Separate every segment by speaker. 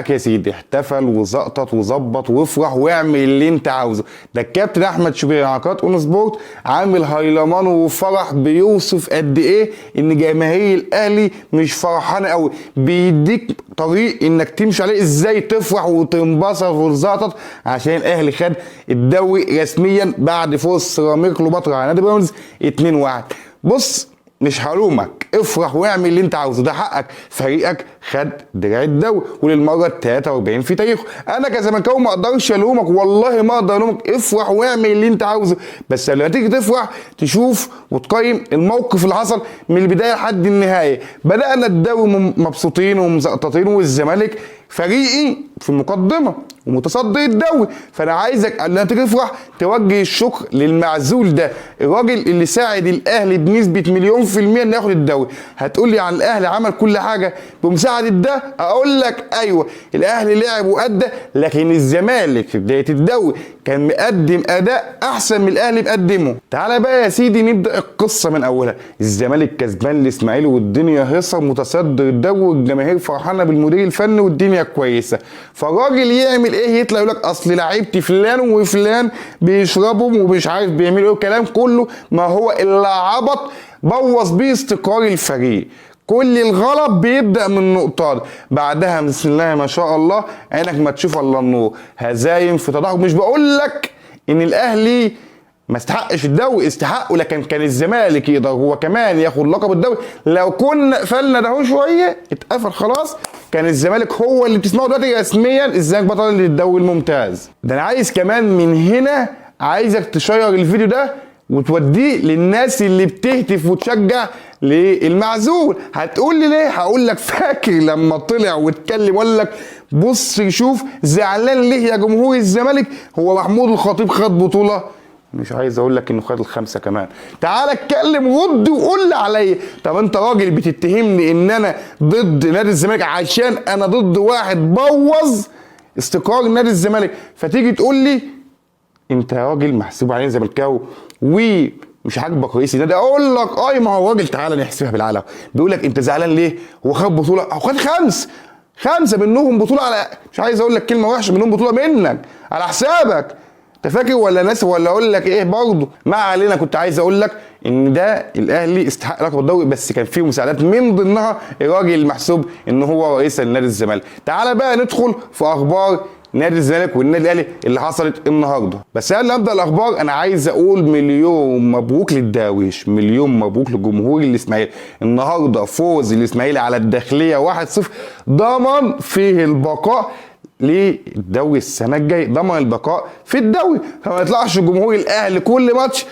Speaker 1: حقك يا سيدي، احتفل وزقطط وظبط وافرح واعمل اللي انت عاوزه. ده الكابتن احمد شوبير على قناه اون سبورت عامل هيلمان وفرح بيوصف قد ايه ان جماهير الاهلي مش فرحانه قوي، بيديك طريق انك تمشي عليه ازاي تفرح وتنبسط وتزقطط عشان الاهلي خد الدوري رسميا بعد فوز سيراميكا كليوباترا على نادي بيراميدز 2-1. بص مش هلومك، افرح واعمل اللي انت عاوزه، ده حقك، فريقك خد دراع الدوري وللمره ال 43 في تاريخه. انا كزملكاوي ما اقدرش الومك، والله ما اقدر الومك، افرح واعمل اللي انت عاوزه، بس لما تيجي تفرح تشوف وتقيم الموقف اللي حصل من البدايه لحد النهايه. بدانا الدوري مبسوطين ومزقططين والزمالك فريقي في المقدمه ومتصدر الدوري، فانا عايزك لما تيجي تفرح توجه الشكر للمعزول ده، الراجل اللي ساعد الاهلي بنسبه 100% انه ياخد الدوري. هتقول لي عن الاهلي عمل كل حاجه بمساعده ده؟ اقول لك ايوه، الاهلي لعب وادى، لكن الزمالك في بدايه الدوري كان مقدم اداء احسن من الاهلي مقدمه. تعالى بقى يا سيدي نبدا القصه من اولها. الزمالك كسبان الاسماعيلي والدنيا هيصه، متصدر الدوري والجماهير فرحانه بالمدير الفني والدنيا كويسه، فالراجل يعمل ايه؟ يطلع يقول لك اصل لعيبتي فلان وفلان بيشربوا ومش عارف بيعملوا ايه، الكلام كله ما هو الا عبط بوظ بيه استقرار الفريق. كل الغلط بيبدا من النقطه دي، بعدها بسم الله ما شاء الله عينك ما تشوف الا النور، هزايم في تدهور. مش بقول لك ان الاهلي ما استحقش الدوري، استحقه، لكن كان الزمالك يقدر هو كمان ياخد لقب الدوري. لو كنا قفلنا ده شويه اتقفل خلاص، كان الزمالك هو اللي بتسمعه دلوقتي رسميا الزمالك بطل للدوري الممتاز. ده انا عايز كمان من هنا عايزك تشير الفيديو ده وتوديه للناس اللي بتهتف وتشجع للمعزول. هتقول لي ليه؟ هقول لك فاكر لما طلع واتكلم وقال لك بص شوف زعلان ليه يا جمهور الزمالك، هو محمود الخطيب خد بطوله؟ مش عايز اقول لك انه خد الخمسه كمان. تعال اتكلم رد وقول لي عليا. طب انت راجل بتتهمني ان انا ضد نادي الزمالك عشان انا ضد واحد بوظ استقرار نادي الزمالك، فتيجي تقول لي انت راجل محسوب علينا زملكاوي ومش عاجبك رئيس النادي. اقول لك ما هو راجل، تعالى نحسبها بالعقل. بيقول لك انت زعلان ليه؟ هو خد بطوله؟ هو خد خمسه منهم بطوله على، مش عايز اقول لك كلمه وحشه، منهم بطوله منك على حسابك. انت فاكر ولا ناس ولا اقول لك ايه برضه؟ ما علينا. كنت عايز اقول لك ان ده الاهلي استحق لقب الدوري، بس كان فيه مساعدات من ضمنها الراجل المحسوب ان هو رئيس النادي الزمالك. تعالى بقى ندخل في اخبار نادي الزمالك والنادي الاهلي اللي حصلت النهارده. بس قبل ما ابدا الاخبار انا عايز اقول مليون مبروك للدراويش، مليون مبروك لجمهور الاسماعيلي. النهارده فوز الاسماعيلي على الداخليه 1-0 ضمن فيه البقاء للدوري السنه الجايه، ضمن البقاء في الدوري، فما يطلعش جمهور الاهلي كل ماتش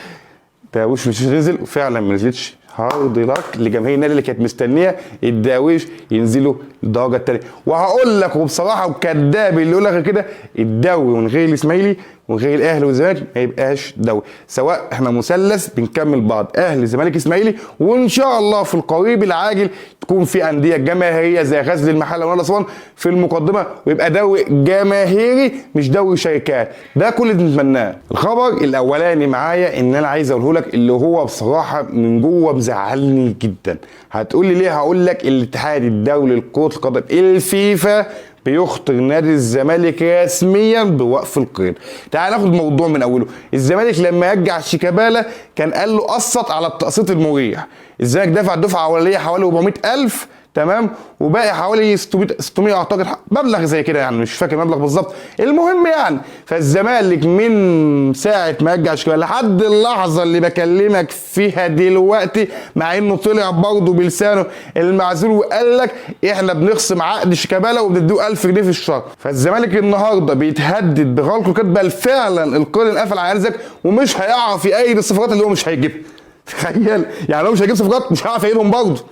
Speaker 1: دراويش مش نزل، وفعلا ما نزلتش. هارد لك لجماهير النادي اللي كانت مستنيه الدراويش ينزلوا للدرجه الثانيه. وهقول لك وبصراحه وكداب اللي يقول لك كده، الدوري من غير الاسماعيلي ومن غير الاهلي والزمالك ما يبقاش دوري، سواء احنا مثلث بنكمل بعض اهلي زمالك اسماعيلي، وان شاء الله في القريب العاجل تكون في انديه جماهيريه زي غزل المحله ونادي اسوان في المقدمه، ويبقى دوري جماهيري مش دوري شركات. ده كل اللي نتمناه. الخبر الاولاني معايا ان انا عايز اقوله لك اللي هو بصراحه من جوه مزعلني جدا. هتقول لي ليه؟ هقول لك الاتحاد الدولي لكره القدم الفيفا بيخطر نادي الزمالك رسميا بوقف القيد. تعال ناخد الموضوع من اوله. الزمالك لما رجع شيكابالا كان قال له قسط على التقسيط المريح. الزمالك دفع الدفعه الاوليه حوالي 400,000 تمام، وباقي حوالي 600 اعتقد، مبلغ زي كده يعني، مش فاكر المبلغ بالظبط. المهم يعني فالزمالك من ساعه ما رجع شيكابالا لحد اللحظه اللي بكلمك فيها دلوقتي، مع انه طلع برضه بلسانه المعزول وقال لك احنا بنخصم عقد شيكابالا وبنديه 1000 جنيه في الشهر، فالزمالك النهارده بيتهدد بغلق القيد، بل فعلا القيد انقفل على نزك ومش هيعرف يأيد الصفقات اللي هو مش هيجيبها. تخيل يعني، هو مش هيجيب صفقات مش هيعرف يأيدهم برضه.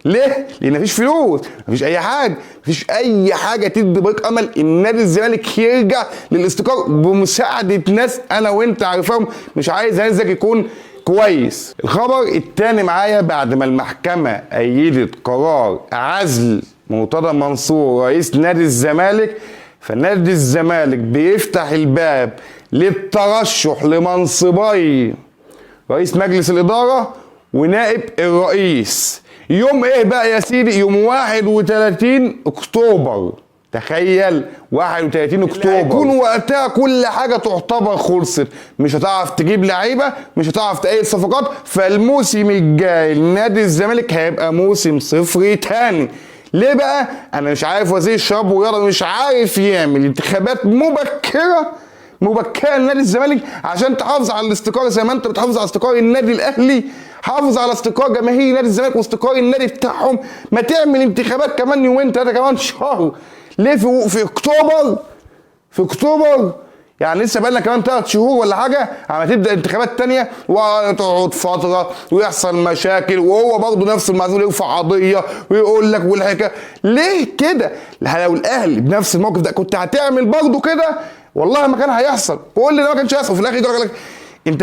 Speaker 1: ليه؟ لان مفيش فلوس، مفيش اي حاجه، مفيش اي حاجه تدي بريق امل ان نادي الزمالك يرجع للاستقرار بمساعده ناس انا وانت عارفهم. مش عايز هنزك يكون كويس. الخبر الثاني معايا، بعد ما المحكمه ايدت قرار عزل مرتضى منصور رئيس نادي الزمالك، فنادي الزمالك بيفتح الباب للترشح لمنصبي رئيس مجلس الاداره ونائب الرئيس. يوم ايه بقى يا سيدي؟ يوم 31 اكتوبر تخيل 31 اكتوبر يكون وقتها كل حاجه تعتبر خلصت، مش هتعرف تجيب لعيبه، مش هتعرف تأيد صفقات، فالموسم الجاي لنادي الزمالك هيبقى موسم صفري تاني. ليه بقى؟ انا مش عارف وزير الشباب والرياضه مش عارف يعمل انتخابات مبكره لنادي الزمالك عشان تحافظ على الاستقرار زي ما انت بتحافظ على استقرار النادي الاهلي. حافظ على استقرار جماهير نادي الزمالك واستقرار النادي بتاعهم، ما تعمل انتخابات كمان يومين 3 كمان شهر. ليه في اكتوبر؟ في اكتوبر يعني لسه بقالنا كمان 3 شهور ولا حاجه عم تبدا انتخابات تانية وتقعد فتره ويحصل مشاكل، وهو برضه نفس المعزول يرفع قضيه ويقول لك والحكايه. ليه كده؟ لو الاهلي بنفس الموقف ده كنت هتعمل برضه كده والله ما كان هيحصل. كل ده ما كانش هيحصل. في الاخر يقول لك انت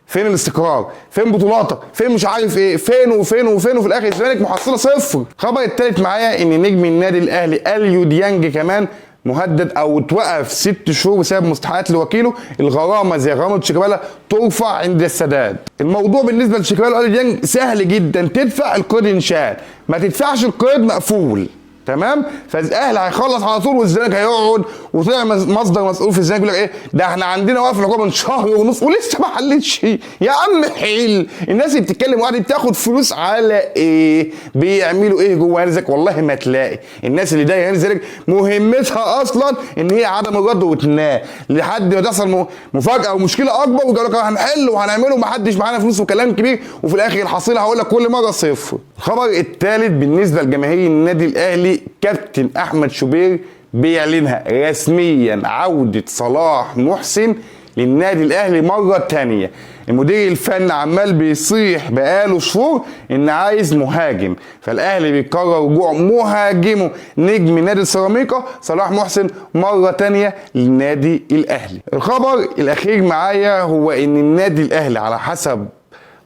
Speaker 1: فين الاستقرار؟ فين بطولاتك؟ فين مش عارف ايه؟ فين وفين وفين؟ وفي الاخر الزمالك محصله صفر. الخبر الثالث معايا ان نجم النادي الاهلي اليو ديانج كمان مهدد او اتوقف 6 شهور بسبب مستحقات لوكيله. الغرامه زي غرامه شيكابالا ترفع عند السداد. الموضوع بالنسبه لشيكابالا واليو ديانج سهل جدا، تدفع القيد انشال، ما تدفعش القيد مقفول. تمام؟ فالاهلي هيخلص على طول والزمالك هيقعد. وطلع مصدر مسؤول في الزمالك يقول لك ايه ده احنا عندنا وقف العقوبه من شهر ونص ولسه ما حلتش. يا عم حل. الناس اللي بتتكلم وقاعده بتاخد فلوس على ايه؟ بيعملوا ايه جوه نادي الزمالك؟ والله ما تلاقي. الناس اللي دايره نادي الزمالك مهمتها اصلا ان هي عدم الرد وتنام لحد ما تحصل مفاجاه او مشكله اكبر ويقول لك هنحل وهنعمله ومحدش معانا فلوس وكلام كبير، وفي الاخر الحصيله هقول لك كل مره صفر. الخبر الثالث بالنسبه لجماهير النادي الاهلي، كابتن احمد شوبير بيعلنها رسميا عودة صلاح محسن للنادي الاهلي مرة تانية. المدير الفني عمال بيصيح بقاله شهور ان عايز مهاجم، فالاهلي بيقرر رجوع مهاجمه نجم نادي سيراميكا صلاح محسن مرة تانية للنادي الاهلي. الخبر الاخير معايا هو ان النادي الاهلي على حسب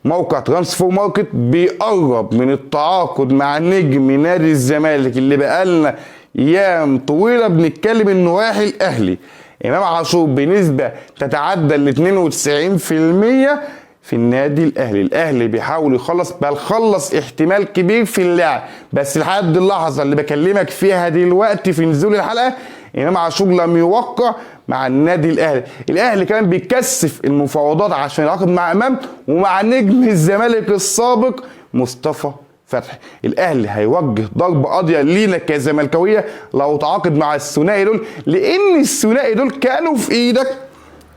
Speaker 1: موقع ترانسفور ماركت بيقرب من التعاقد مع نجم نادي الزمالك اللي بقالنا ايام طويله بنتكلم انه رايح الاهلي، امام عاشور، بنسبه تتعدى ال 92% في النادي الاهلي. الاهلي بيحاول يخلص، بل خلص احتمال كبير في اللاعب، بس لحد اللحظه اللي بكلمك فيها دلوقتي في نزول الحلقه امام عاشور لم يوقع مع النادي الاهلي. الاهلي كمان بيكثف المفاوضات عشان يعاقد مع امام ومع نجم الزمالك السابق مصطفى فتحي. الاهلي هيوجه ضربه قاضيه لينا كزملكاويه لو تعاقد مع الثنائي دول، لان الثنائي دول كانوا في ايدك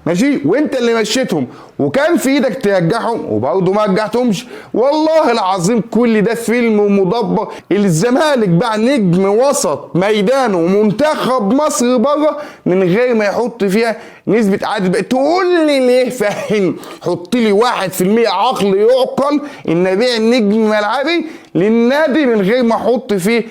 Speaker 1: ماشي وانت اللي مشيتهم، وكان في ايدك ترجعهم وبرضه ما رجعتهمش. والله العظيم كل ده فيلم مدبر. الزمالك باع نجم وسط ميدانه ومنتخب مصر بره من غير ما يحط فيها نسبة عدد بقى. تقول لي ليه؟ فاهم؟ حط لي 1% عقل يعقل ان ابيع نجم ملعبي للنادي من غير ما احط فيه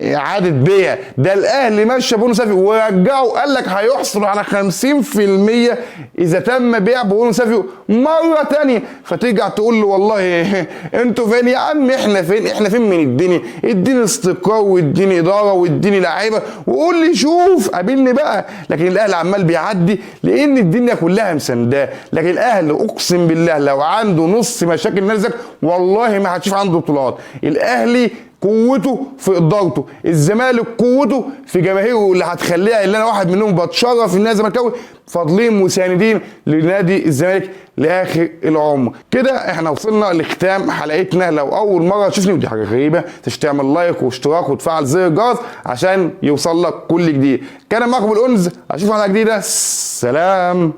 Speaker 1: اعاده بيع. ده الاهلي مشى بونو سافي ورجعه، قال لك هيحصل على 50% اذا تم بيع بونو سافي مره ثانيه. فترجع تقول له والله انتوا فين يا عم؟ احنا فين؟ احنا فين من الدنيا؟ اديني استقرار واديني اداره واديني لعيبه وقول لي شوف قابلني بقى. لكن الاهلي عمال بيعدي لان الدنيا كلها مسنداه. لكن الاهلي اقسم بالله لو عنده نص مشاكل نادي الزمالك والله ما هتشوف عنده بطولات. الاهلي قوته في ادارته، الزمالك قوته في جماهيره اللي هتخليها، اللي انا واحد منهم بتشرف ان انا زملكاوي، فاضلين مساندين لنادي الزمالك لاخر العمر. كده احنا وصلنا لختام حلقتنا. لو اول مره تشوفني ودي حاجه غريبه تعمل لايك واشتراك وتفعل زر الجرس عشان يوصل لك كل جديد. كان معكم الأنز، اشوفكم على جديده. سلام.